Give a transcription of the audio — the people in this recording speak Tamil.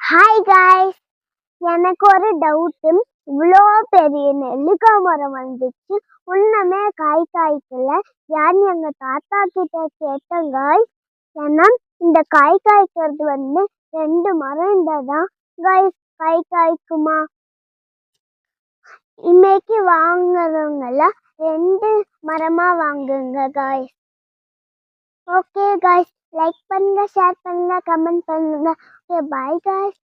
ஹாய் காய்ஸ், எனக்கு ஒரு டவுட்டு. இவ்வளோ பெரிய நெல்லிக்காய் மரம் வந்துச்சு, ஒன்றுமே காய் காய்க்கல. யான்னு எங்கள் தாத்தா கிட்ட கேட்டேன் காய்ஸ். ஏன்னா இந்த காய் காய்க்கிறது 2 மரம் இருந்தாதான் காய்ஸ் காய் காய்க்குமா. இன்னைக்கு வாங்குறவங்கெல்லாம் 2 மரமா வாங்குங்க காய்ஸ். ஓகே காய்ஸ், லைக் பண்ணுங்க, ஷேர் பண்ணுங்க, கமெண்ட் பண்ணுங்க. Okay, bye guys.